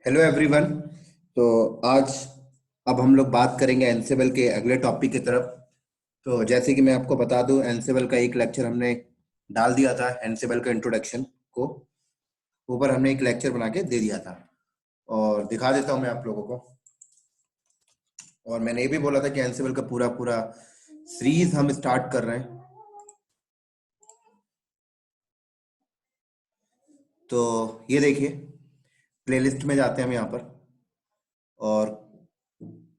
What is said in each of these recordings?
Hello everyone. तो आज अब हम लोग बात करेंगे एनसेबल के अगले टॉपिक की तरफ। तो जैसे कि मैं आपको बता दूं, एनसेबल का एक लेक्चर हमने डाल दिया था। एनसेबल का इंट्रोडक्शन को ऊपर हमने एक लेक्चर बना के दे दिया था और दिखा देता हूं मैं आप लोगों को। और मैंने ये भी बोला था कि एनसेबल का पूरा पूरा सीरीज हम स्टार्ट कर रहे हैं। तो ये देखिए, प्लेलिस्ट में जाते हैं हम यहाँ पर और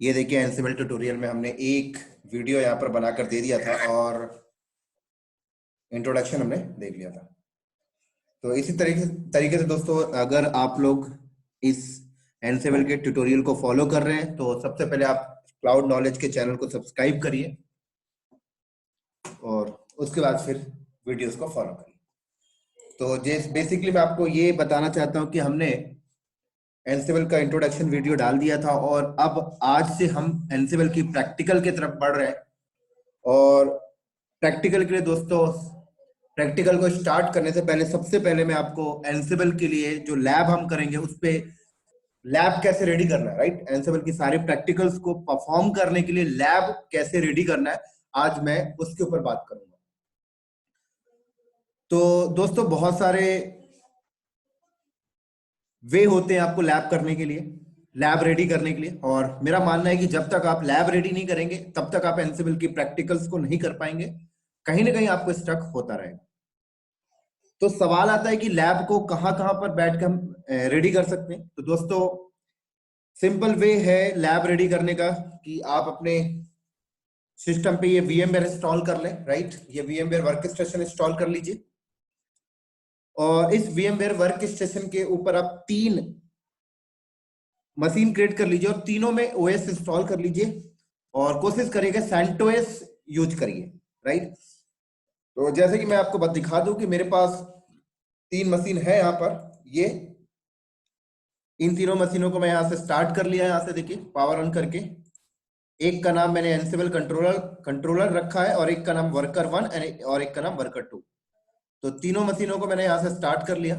ये देखिए, एनसेबल ट्यूटोरियल में हमने एक वीडियो यहाँ पर बनाकर दे दिया था और इंट्रोडक्शन हमने देख लिया था। तो इसी तरीके से दोस्तों, अगर आप लोग इस एनसेबल के ट्यूटोरियल को फॉलो कर रहे हैं तो सबसे पहले आप क्लाउड नॉलेज के चैनल को सब्सक्राइब करिए और उसके बाद फिर वीडियोस को फॉलो करिए। तो बेसिकली मैं आपको ये बताना चाहता हूँ कि हमने एनसेबल का इंट्रोडक्शन वीडियो डाल दिया था और अब आज से हम एनसेबल की प्रैक्टिकल की तरफ बढ़ रहे हैं। और प्रैक्टिकल के लिए दोस्तों, प्रैक्टिकल को स्टार्ट करने से पहले सबसे पहले मैं आपको एनसेबल के लिए जो लैब हम करेंगे उस पे लैब कैसे रेडी करना है, राइट। एनसेबल की सारे प्रैक्टिकल्स को परफॉर्म करने के लिए लैब कैसे रेडी करना है, आज मैं उसके ऊपर बात करूंगा। तो दोस्तों, बहुत सारे वे होते हैं आपको लैब करने के लिए, लैब रेडी करने के लिए। और मेरा मानना है कि जब तक आप लैब रेडी नहीं करेंगे तब तक आप एनसेबल की प्रैक्टिकल्स को नहीं कर पाएंगे, कहीं ना कहीं आपको स्टक होता रहेगा। तो सवाल आता है कि लैब को कहां कहां पर बैठ के हम रेडी कर सकते हैं। तो दोस्तों, सिंपल वे है लैब रेडी करने का कि आप अपने सिस्टम पे ये VMware इंस्टॉल कर लें, राइट। ये VMware वर्क स्टेशन इंस्टॉल कर लीजिए और इस VMware वर्क स्टेशन के ऊपर आप 3 मशीन क्रिएट कर लीजिए और तीनों में OS इंस्टॉल कर लीजिए और कोशिश करिएगा CentOS यूज करिए, राइट। तो जैसे कि मैं आपको बस दिखा दूं कि मेरे पास 3 मशीन है यहाँ पर। ये इन तीनों मशीनों को मैं यहाँ से स्टार्ट कर लिया है। यहाँ से देखिए, पावर ऑन करके एक का नाम मैंने एनसेबल कंट्रोलर कंट्रोलर रखा है और एक का नाम वर्कर 1 और एक का नाम वर्कर 2। तो तीनों मशीनों को मैंने यहाँ से स्टार्ट कर लिया।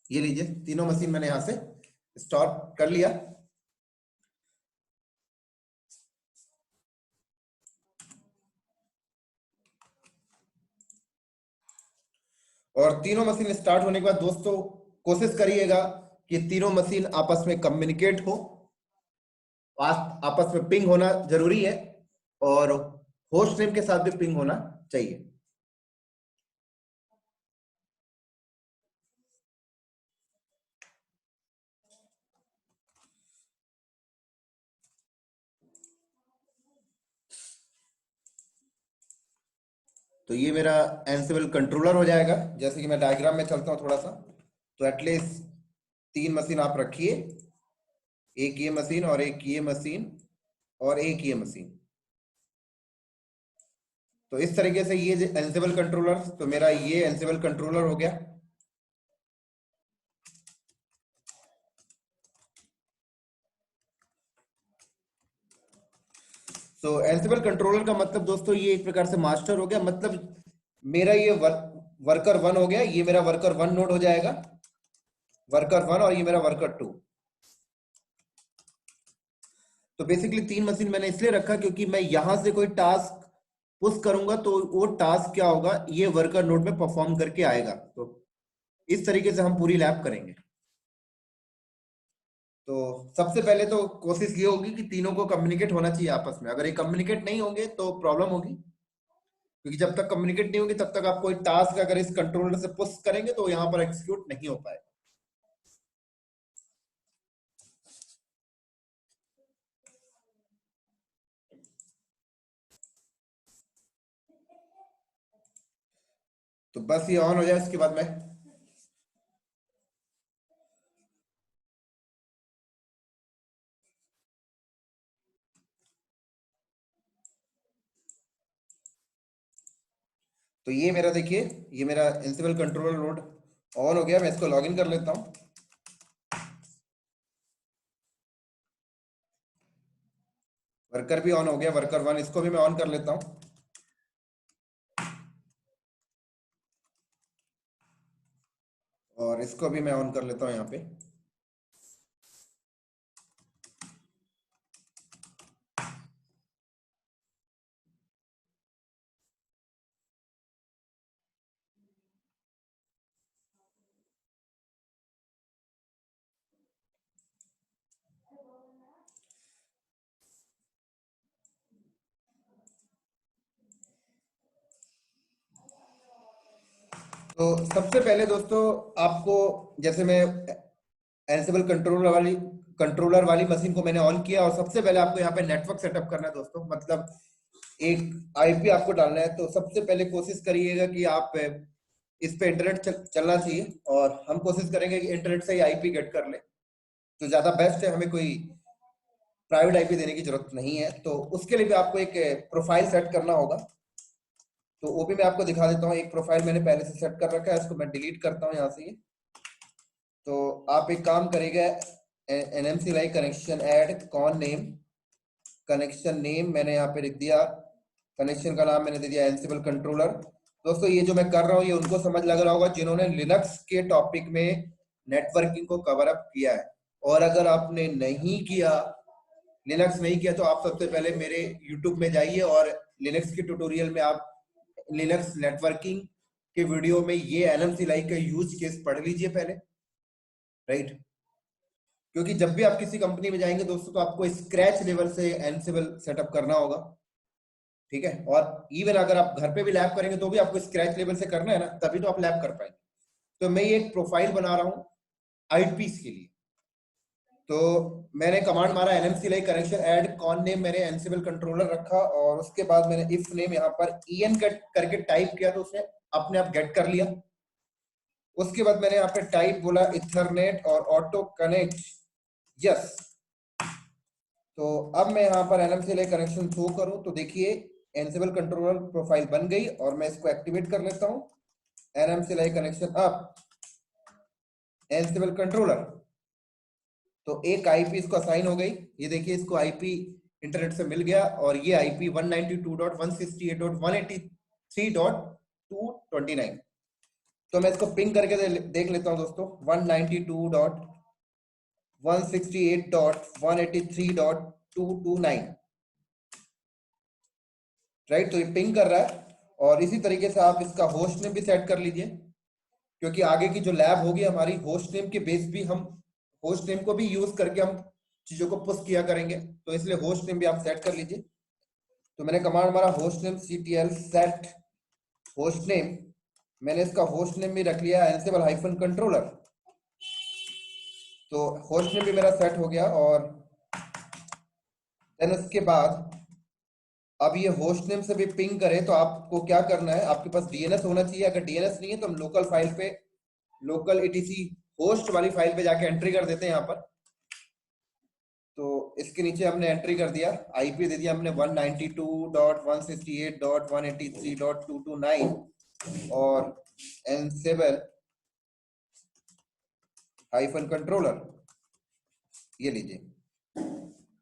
ये लीजिए, तीनों मशीन मैंने यहाँ से स्टार्ट कर लिया। और तीनों मशीन स्टार्ट होने के बाद दोस्तों, कोशिश करिएगा कि तीनों मशीन आपस में कम्युनिकेट हो, आपस में पिंग होना जरूरी है और होस्ट नेम के साथ भी पिंग होना चाहिए। तो ये मेरा एनसेबल कंट्रोलर हो जाएगा। जैसे कि मैं डायग्राम में चलता हूँ थोड़ा सा, तो एटलीस्ट 3 मशीन आप रखिए, एक ये मशीन और एक ये मशीन और एक ये मशीन। तो इस तरीके से ये एनसेबल कंट्रोलर, तो मेरा ये एनसेबल कंट्रोलर हो गया। तो एनसेबल कंट्रोलर का मतलब दोस्तों, ये एक प्रकार से मास्टर हो गया। मतलब मेरा ये वर्कर 1 हो गया, ये मेरा वर्कर 1 नोड हो जाएगा, वर्कर 1, और ये मेरा वर्कर 2। तो बेसिकली 3 मशीन मैंने इसलिए रखा क्योंकि मैं यहां से कोई टास्क पुश करूंगा तो वो टास्क क्या होगा, ये वर्कर नोड में परफॉर्म करके आएगा। तो इस तरीके से हम पूरी लैब करेंगे। तो सबसे पहले तो कोशिश ये होगी कि तीनों को कम्युनिकेट होना चाहिए आपस में। अगर ये कम्युनिकेट नहीं होंगे तो प्रॉब्लम होगी, क्योंकि जब तक कम्युनिकेट नहीं होंगे तब तक आप कोई टास्क अगर इस कंट्रोलर से पुश करेंगे तो यहाँ पर एग्जीक्यूट नहीं हो पाएगा। तो बस ये ऑन हो जाए, इसके बाद मैं तो ये मेरा देखिए, ये मेरा एनसेबल कंट्रोलर नोड ऑन हो गया। मैं इसको लॉगिन कर लेता हूँ। वर्कर भी ऑन हो गया, वर्कर 1, इसको भी मैं ऑन कर लेता हूँ। और इसको भी मैं ऑन कर लेता हूँ यहाँ पे। तो सबसे पहले दोस्तों आपको, जैसे मैं एनसिबल कंट्रोलर वाली मशीन को मैंने ऑन किया, और सबसे पहले आपको यहाँ पे नेटवर्क सेटअप करना है दोस्तों। मतलब एक आईपी आपको डालना है। तो सबसे पहले कोशिश करिएगा कि आप इस पे इंटरनेट चलना चाहिए, और हम कोशिश करेंगे कि इंटरनेट से ही आईपी गेट कर ले तो ज्यादा बेस्ट है। हमें कोई प्राइवेट आईपी देने की जरूरत नहीं है। तो उसके लिए भी आपको एक प्रोफाइल सेट करना होगा। तो वो भी मैं आपको दिखा देता हूँ। एक प्रोफाइल मैंने पहले से सेट कर रखा है, इसको मैं डिलीट करता हूँ यहाँ से। तो आप एक काम करेगा, NMC like connection add con name, connection name मैंने यहाँ पे लिख दिया, कनेक्शन का नाम मैंने दे दिया एनसिबल कंट्रोलर। दोस्तों ये जो मैं कर रहा हूँ ये उनको समझ लग रहा होगा जिन्होंने लिनक्स के टॉपिक में नेटवर्किंग को कवर अप किया है। और अगर आपने नहीं किया, लिनक्स नहीं किया, तो आप सबसे पहले मेरे यूट्यूब में जाइए और लिनक्स के ट्यूटोरियल में आप लिनक्स नेटवर्किंग के वीडियो में ये एनएमसी लाइक का यूज केस पढ़ लीजिए पहले, राइट। क्योंकि जब भी आप किसी कंपनी में जाएंगे दोस्तों तो आपको स्क्रैच लेवल से एनसिबल सेटअप करना होगा, ठीक है। और इवन अगर आप घर पे भी लैब करेंगे तो भी आपको स्क्रैच लेवल से करना है ना, तभी तो आप लैब कर पाएंगे। तो मैं ये एक प्रोफाइल बना रहा हूँ आईपीस के लिए। तो मैंने कमांड मारा NMC like connection add con name, मैंने एनसिबल कंट्रोलर रखा, और उसके बाद मैंने इफ नेम यहाँ पर en करके टाइप किया तो उसने अपने आप गेट कर लिया। उसके बाद मैंने यहाँ पे टाइप बोला इथरनेट और ऑटो कनेक्ट, यस। तो अब मैं यहाँ पर एनएमसी लाइक कनेक्शन शो करूं तो देखिए एनसिबल कंट्रोलर प्रोफाइल बन गई, और मैं इसको एक्टिवेट कर लेता हूं। NMC like connection up एनसिबल controller, तो एक आईपी इसको असाइन हो गई। ये देखिए इसको आईपी इंटरनेट से मिल गया, और ये आईपी 192.168.183.229। तो मैं इसको पिंग करके देख लेता हूं दोस्तों। 192.168.183.229, राइट। तो ये पिंग कर रहा है। और इसी तरीके से आप इसका होस्ट नेम भी सेट कर लीजिए, क्योंकि आगे की जो लैब होगी हमारी होस्ट नेम के बेस भी हम होस्ट नेम को भी यूज करके हम चीजों को पुश किया करेंगे। तो इसलिए होस्ट नेम भी आप सेट कर लीजिए। तो मैंने कमांड मारा host name ctl set host name, मैंने इसका होस्ट नेम भी रख लिया एनसिबल हाइफन कंट्रोलर। तो होस्ट नेम भी मेरा सेट हो गया। और देन उसके बाद अब ये होस्ट नेम से भी पिंग करे तो आपको क्या करना है, आपके पास डीएनएस होना चाहिए। अगर डीएनएस नहीं है तो हम लोकल फाइल पे, लोकल एटीसी होस्ट वाली फाइल पे जाके एंट्री कर देते हैं यहाँ पर। तो इसके नीचे हमने एंट्री कर दिया, आईपी दे दिया हमने 192.168.183.229 और एनसिबल हाइफन कंट्रोलर, ये लीजिए।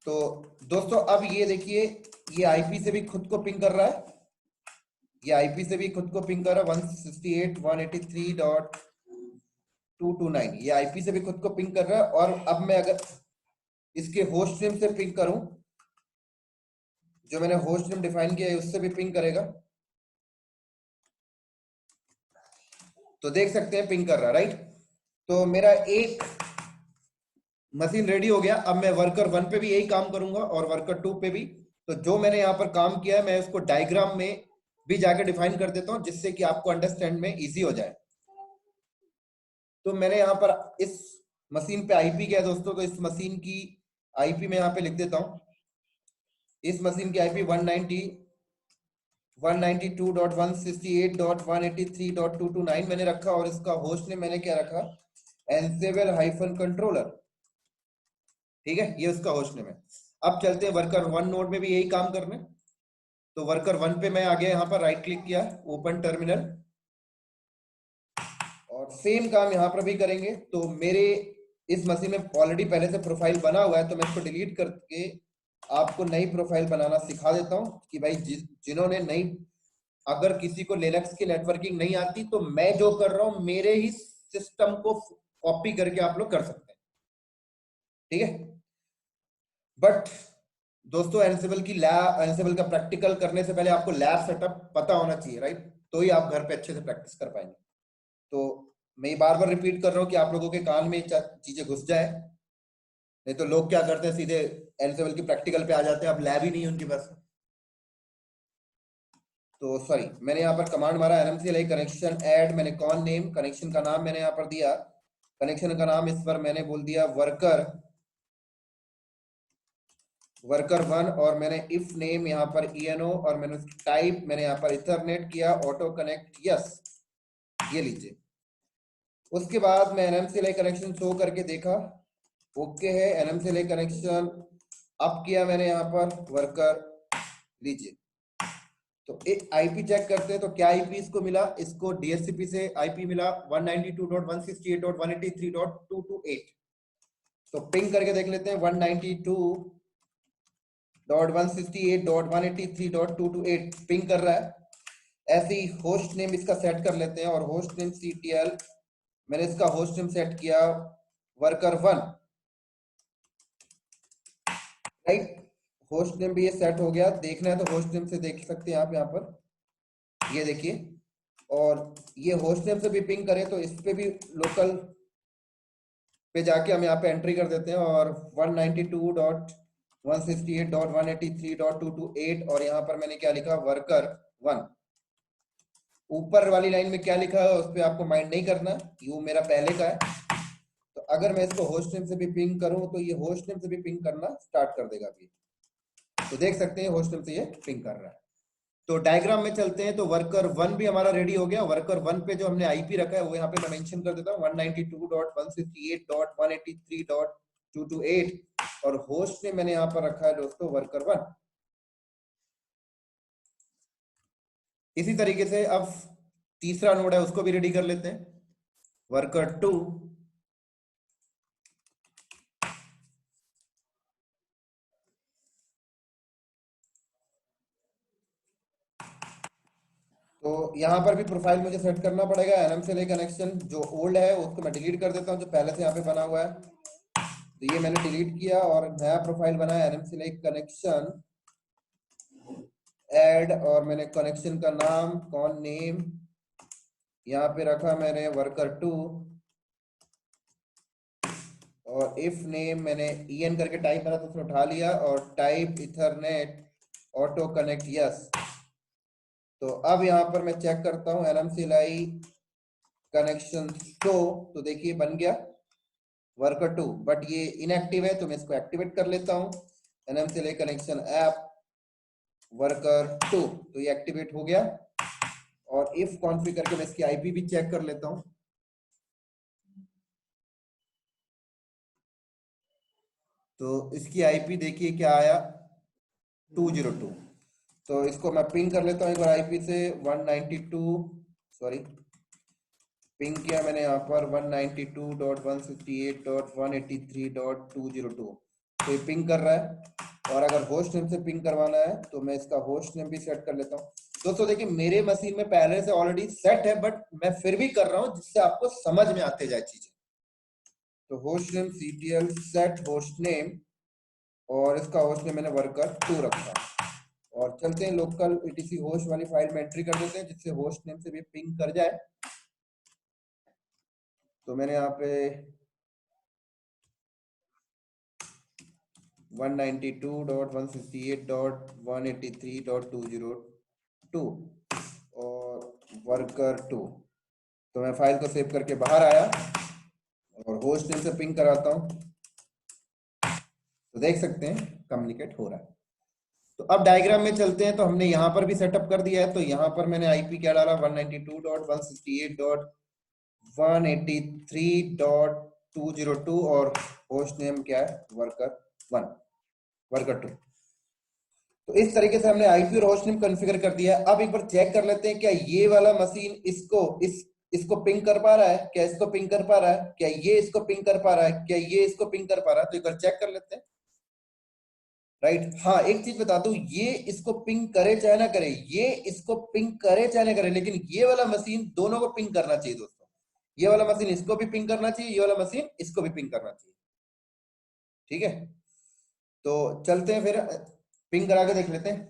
तो दोस्तों अब ये देखिए ये आईपी से भी खुद को पिंग कर रहा है, ये आईपी से भी खुद को पिंग कर रहा है 168.183.229, ये आईपी से भी खुद को पिंग कर रहा है। और अब मैं अगर इसके होस्ट नेम से पिंग करूं, जो मैंने होस्ट नेम डिफाइन किया है उससे भी पिंग करेगा, तो देख सकते हैं पिंग कर रहा है, राइट। तो मेरा एक मशीन रेडी हो गया। अब मैं वर्कर 1 पे भी यही काम करूंगा और वर्कर 2 पे भी। तो जो मैंने यहाँ पर काम किया है मैं उसको डायग्राम में भी जाकर डिफाइन कर देता हूं, जिससे कि आपको अंडरस्टैंड में इजी हो जाए। तो मैंने यहाँ पर इस मशीन पे आईपी किया दोस्तों, तो इस मशीन की आईपी मैं यहाँ पे लिख देता हूँ। इस मशीन की आईपी 192.168.183.229 मैंने रखा, और इसका होस्ट नेम मैंने क्या रखा, एनसिबल हाइफन कंट्रोलर, ठीक है, ये उसका होस्ट नेम है। अब चलते हैं वर्कर 1 नोड में भी यही काम करने। तो वर्कर 1 पे मैं आ गया, यहाँ पर राइट क्लिक किया, ओपन टर्मिनल, और सेम काम यहाँ पर भी करेंगे। तो मेरे इस मशीन में ऑलरेडी पहले से प्रोफाइल बना हुआ है, तो मैं इसको डिलीट करके आपको नई प्रोफाइल बनाना सिखा देता हूँ कि भाई जिन्होंने नई, अगर किसी को लिनक्स की नेटवर्किंग नहीं आती तो मैं जो कर रहा हूँ मेरे ही सिस्टम को कॉपी करके आप लोग कर सकते हैं, ठीक है। बट दोस्तों एनसिबल का प्रैक्टिकल करने से पहले आपको लैब सेटअप पता होना चाहिए, राइट? तो ही आप घर पे अच्छे से प्रैक्टिस कर पाएंगे। तो मैं बार बार रिपीट कर रहा हूँ कि आप लोगों के कान में चीजें घुस जाए, नहीं तो लोग क्या करते हैं, सीधे एनसिबल की प्रैक्टिकल पे आ जाते हैं, अब लैब ही नहीं है उनके पास। तो सॉरी, मैंने यहाँ पर कमांड मारा nmcli कनेक्शन ऐड, मैंने कौन नेम, कनेक्शन का नाम मैंने यहाँ पर दिया, कनेक्शन का नाम इस पर मैंने बोल दिया वर्कर 1, और मैंने इफ नेम यहाँ पर eno, और मैंने टाइप मैंने यहाँ पर इथरनेट किया, ऑटो कनेक्ट यस, ये लीजिए। उसके बाद मैं nmcli कनेक्शन शो करके देखा, ओके है, nmcli कनेक्शन अप किया मैंने यहाँ पर वर्कर, लीजिए। तो एक आईपी चेक करते हैं, तो क्या आईपी इसको मिला, इसको डीएचसीपी से आईपी मिला 192.168.183.228। तो पिंग करके देख लेते हैं 192.168.183.228 पिंग कर रहा है। ऐसे ही होस्ट नेम इसका सेट कर लेते हैं, और होस्ट नेम CTL, मैंने इसका होस्ट नेम सेट किया वर्कर 1, राइट। होस्ट नेम भी ये सेट हो गया, देखना है तो होस्ट नेम से देख सकते हैं आप यहाँ पर, ये देखिए। और ये होस्ट नेम से भी पिंग करें तो इस पे भी लोकल पे जाके हम यहाँ पे एंट्री कर देते हैं, और 192.168.183.228, और यहाँ पर मैंने क्या लिखा, वर्कर 1। ऊपर वाली लाइन में क्या लिखा है उस पर आपको माइंड नहीं करना, ये मेरा पहले का है। तो अगर मैं इसको होस्ट नेम से भी पिंग करूं तो ये होस्ट नेम से भी पिंग करना स्टार्ट कर देगा अभी। तो देख सकते हैं होस्ट नेम से ये पिंग कर रहा है। तो डायग्राम में चलते हैं, तो वर्कर 1 भी हमारा रेडी हो गया। वर्कर 1 पे जो हमने आईपी रखा है वो यहाँ पे मैं मेंशन कर देता हूँ 192.168.183.228, और होस्ट ने मैंने यहाँ पर रखा है दोस्तों वर्कर 1। इसी तरीके से अब तीसरा नोड है उसको भी रेडी कर लेते हैं, वर्कर 2। तो यहाँ पर भी प्रोफाइल मुझे सेट करना पड़ेगा। nmcli कनेक्शन जो ओल्ड है उसको मैं डिलीट कर देता हूँ, जो पहले से यहाँ पे बना हुआ है, तो ये मैंने डिलीट किया और नया प्रोफाइल बनाया nmcli कनेक्शन ऐड, और मैंने कनेक्शन का नाम कौन नेम यहाँ पे रखा मैंने वर्कर 2, और इफ नेम मैंने en करके टाइप करा तो उसने उठा लिया, और type Ethernet auto connect yes. तो अब यहाँ पर मैं चेक करता हूँ nmcli कनेक्शन शो, तो देखिए बन गया वर्कर 2, बट ये इनएक्टिव है तो मैं इसको एक्टिवेट कर लेता हूँ, nmcli कनेक्शन ऐप वर्कर 2, तो ये एक्टिवेट हो गया। और इफ कॉन्फ़िगर करके मैं इसकी आईपी भी चेक कर लेता हूँ, तो इसकी आईपी देखिए क्या आया 202। तो इसको मैं पिंग कर लेता हूँ एक बार आईपी से 192, सॉरी पिंग किया मैंने यहाँ पर 192.168.183.202, तो ये पिंग कर रहा है। और अगर होस्ट नेम से पिंग करवाना है तो मैं इसका होस्ट नेम भी सेट कर लेता हूँ। दोस्तों देखिए मेरे मशीन में पहले से ऑलरेडी सेट है, बट मैं फिर भी कर रहा हूँ जिससे आपको समझ में आते जाए चीजें। तो host name CTL set host name, और इसका होस्ट नेम मैंने वर्कर 2 रखा, और चलते हैं लोकल etc होस्ट वाली फाइल में एंट्री कर देते हैं जिससे होस्ट नेम से भी पिंग कर जाए। तो मैंने यहाँ पे 192.168.183.202 और वर्कर 2, तो मैं फाइल को सेव करके बाहर आया और होस्ट नेम से पिंग कराता हूं, तो देख सकते हैं कम्युनिकेट हो रहा है। तो अब डायग्राम में चलते हैं, तो हमने यहाँ पर भी सेटअप कर दिया है। तो यहाँ पर मैंने आईपी क्या डाला 192.168.183.202, और होस्ट नेम क्या है वर्कर 1 वर्कर 2। तो इस तरीके से हमने आईपी और होस्ट नेम कॉन्फ़िगर कर दिया है। अब एक बार चेक कर लेते हैं क्या ये वाला मशीन इसको पिंग कर पा रहा है, क्या इसको पिंग कर पा रहा है, क्या ये इसको पिंग कर पा रहा है, क्या ये इसको पिंग कर पा रहा है। तो एक बार चेक कर लेते हैं, राइट। हाँ एक चीज बता दूं, ये इसको पिंग करे चाहे ना करे, ये इसको पिंग करे चाहे ना करे, लेकिन ये वाला मशीन दोनों को पिंग करना चाहिए दोस्तों। ये वाला मशीन इसको भी पिंग करना चाहिए, ये वाला मशीन इसको भी पिंग करना चाहिए। ठीक है, तो चलते हैं फिर पिंग करा के देख लेते हैं।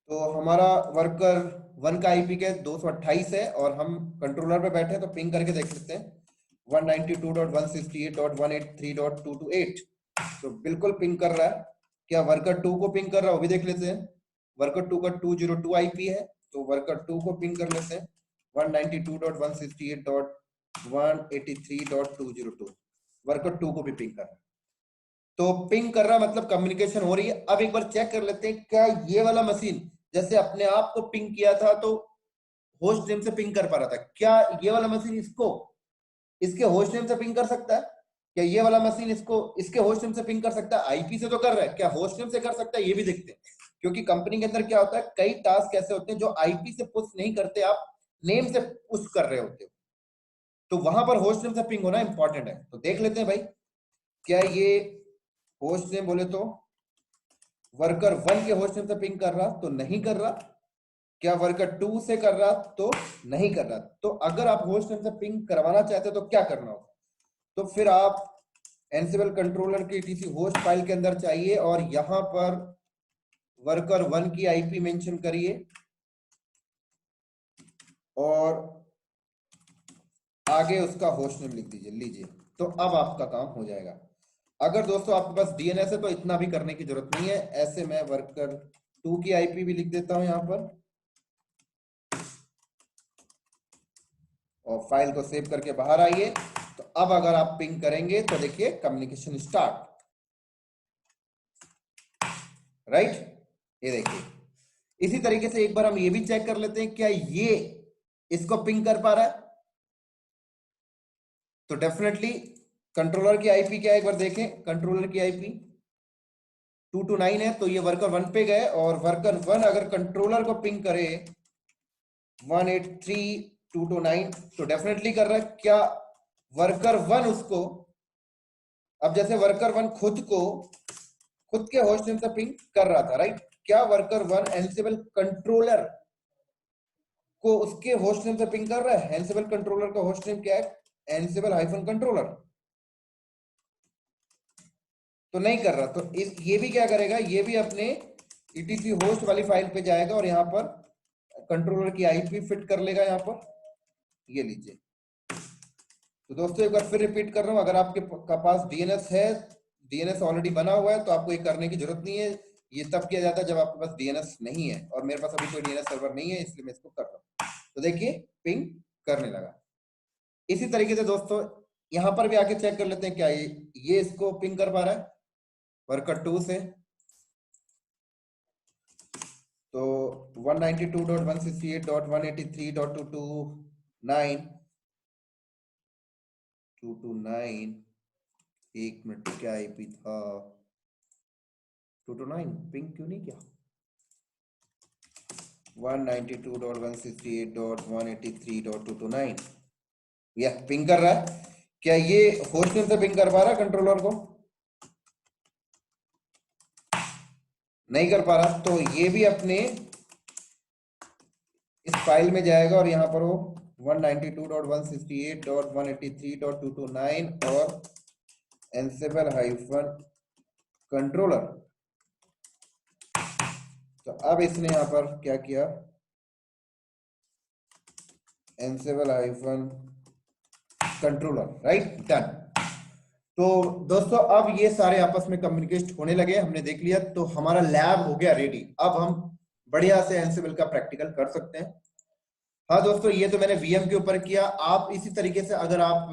तो हमारा वर्कर 1 का आईपी के 228 है और हम कंट्रोलर पे बैठे हैं, तो पिंग करके देख लेते हैं 192.168.183.228। तो बिल्कुल पिंग कर रहा है। क्या वर्कर 2 को पिंग कर रहा है वो भी देख लेते हैं। वर्कर 2 का 202 आईपी है, तो वर्कर 2 को पिंग कर लेते हैं 192.168.183.202। वर्कर 2 को भी पिंग कर रहा है। तो पिंग कर रहा मतलब कम्युनिकेशन हो रही है। अब एक बार चेक कर लेते हैं क्या ये वाला मशीन जैसे अपने आप को पिंग किया था तो होस्ट नेम से पिंग कर पा रहा था, क्या ये वाला मशीन इसको इसके होस्ट नेम से पिंग कर सकता है? क्या ये वाला मशीन इसको इसके होस्ट नेम से पिंग कर सकता है? आईपी से तो कर रहा है, क्या होस्ट नेम से कर सकता है ये भी देखते हैं। क्योंकि कंपनी के अंदर क्या होता है, कई टास्क ऐसे होते हैं जो आईपी से पुश नहीं करते, आप नेम से पुश कर रहे होते हो, तो वहां पर होस्ट नेम से पिंग होना इंपॉर्टेंट है। तो देख लेते हैं भाई, क्या ये होस्ट नेम बोले तो वर्कर 1 के होस्ट नेम से पिंग कर रहा, तो नहीं कर रहा। क्या वर्कर 2 से कर रहा, तो नहीं कर रहा। तो अगर आप होस्ट नेम से पिंग करवाना चाहते हो तो क्या करना होगा, तो फिर आप एनसिबल कंट्रोलर की टीसी होस्ट फाइल के अंदर चाहिए और यहां पर वर्कर 1 की आईपी मेंशन करिए और आगे उसका होस्ट नेम लिख दीजिए, लीजिए। तो अब आपका काम हो जाएगा। अगर दोस्तों आपके पास डीएनएस है तो इतना भी करने की जरूरत नहीं है। ऐसे मैं वर्कर 2 की आईपी भी लिख देता हूं यहां पर और फाइल को सेव करके बाहर आइए। तो अब अगर आप पिंग करेंगे तो देखिए कम्युनिकेशन स्टार्ट, राइट। ये देखिए, इसी तरीके से एक बार हम ये भी चेक कर लेते हैं क्या ये इसको पिंग कर पा रहा है। तो डेफिनेटली कंट्रोलर की आईपी क्या है, एक बार देखें। कंट्रोलर की आईपी 229 है, तो ये वर्कर 1 पे गए और वर्कर 1 अगर कंट्रोलर को पिंग करे 183.229 तो डेफिनेटली कर रहा है। क्या वर्कर 1 उसको, अब जैसे वर्कर 1 खुद के होस्ट नेम से पिंग कर रहा था, राइट। क्या वर्कर 1 एनसिबल कंट्रोलर को उसके होस्ट नेम से पिंग कर रहा है? एनसिबल कंट्रोलर का होस्ट नेम क्या है? एनसिबल हाइफन कंट्रोलर। तो नहीं कर रहा, तो ये भी क्या करेगा, ये भी अपने ईटीसी होस्ट वाली फाइल पे जाएगा और यहां पर कंट्रोलर की आईपी फिट कर लेगा यहां पर, ये लीजिए। तो दोस्तों एक बार फिर रिपीट कर रहा हूं, अगर आपके पास डीएनएस है, डीएनएस ऑलरेडी बना हुआ है, तो आपको ये करने की जरूरत नहीं है। ये तब किया जाता है जब आपके पास डीएनएस नहीं है, और मेरे पास अभी कोई डीएनएस सर्वर नहीं है इसलिए मैं इसको कर रहा हूं। तो देखिए पिंग करने लगा। इसी तरीके से दोस्तों यहां पर भी आके चेक कर लेते हैं क्या ये इसको पिंग कर पा रहा है वर्कर 2 से। तो 192.168.183.229 एक मिनट, क्या आईपी था 229, पिंग क्यों नहीं किया? 192.168.183.229 यह पिंग कर रहा है। क्या ये होस्ट नेम से पिंग कर पा रहा है कंट्रोलर को? नहीं कर पा रहा, तो ये भी अपने इस फाइल में जाएगा और यहां पर वो 192.168.183.229 और एनसिबल हाइफन कंट्रोलर। तो अब इसने यहां पर क्या किया, एनसिबल हाइफन कंट्रोलर, राइट, डन। तो दोस्तों अब ये सारे आपस में कम्युनिकेट होने लगे, हमने देख लिया। तो हमारा लैब हो गया रेडी, अब हम बढ़िया से एनसिबल का प्रैक्टिकल कर सकते हैं। हाँ दोस्तों, ये तो मैंने वीएम के ऊपर किया। आप इसी तरीके से अगर आप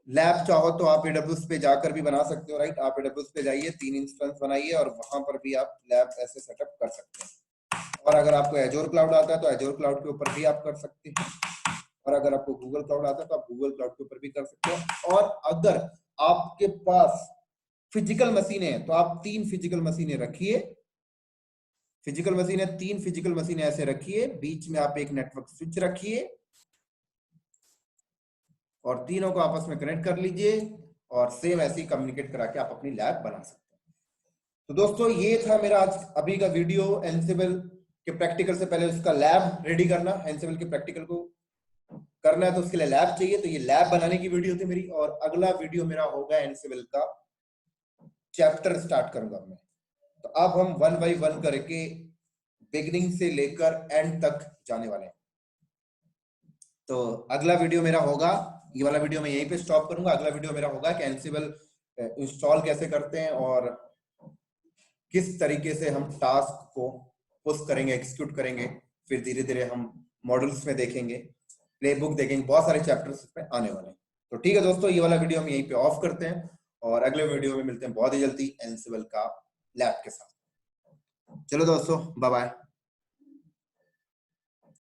लैब चाहो तो आप एडब्ल्यूएस पे जाकर भी बना सकते हो, राइट। आप एडब्ल्यूएस पे जाइए, 3 इंस्टेंस बनाइए और वहां पर भी आप लैब ऐसे सेटअप कर सकते हैं। और अगर आपको एजोर क्लाउड आता है तो एजोर क्लाउड के ऊपर भी आप कर सकते हैं, और अगर आपको गूगल क्लाउड आता है तो आप गूगल क्लाउड के ऊपर भी कर सकते हो। और अगर आपके पास फिजिकल मशीनें हैं तो आप 3 फिजिकल मशीनें रखिए। फिजिकल मशीनें 3 फिजिकल मशीनें ऐसे रखिए, बीच में आप एक नेटवर्क स्विच रखिए और तीनों को आपस में कनेक्ट कर लीजिए और सेम ऐसे ही कम्युनिकेट करा के आप अपनी लैब बना सकते हैं। तो दोस्तों ये था मेरा आज अभी का वीडियो एनसिबल कि प्रैक्टिकल से पहले उसका लैब रेडी करना, एनसिबल के प्रैक्टिकल को करना है तो उसके लिए लैब चाहिए, तो ये लैब बनाने की वीडियो थी मेरी। और अगला वीडियो मेरा होगा एनसिबल का चैप्टर स्टार्ट करूंगा मैं। तो अब हम 1 बाय 1 करके बिगिनिंग से लेकर एंड तक जाने वाले हैं। तो अगला वीडियो मेरा होगा, ये वाला वीडियो मैं यहीं पे स्टॉप करूंगा। अगला वीडियो मेरा होगा कि एनसिबल इंस्टॉल कैसे करते हैं और किस तरीके से हम टास्क को पुश करेंगे, एग्जीक्यूट करेंगे। फिर धीरे धीरे हम मॉड्यूल्स में देखेंगे, प्लेबुक देखेंगे, बहुत सारे चैप्टर्स इसमें आने वाले हैं। तो ठीक है दोस्तों, ये वाला वीडियो हम यहीं पे ऑफ करते हैं और अगले वीडियो में मिलते हैं बहुत ही जल्दी एनसिबल का लैब के साथ। चलो दोस्तों, बाय बाय।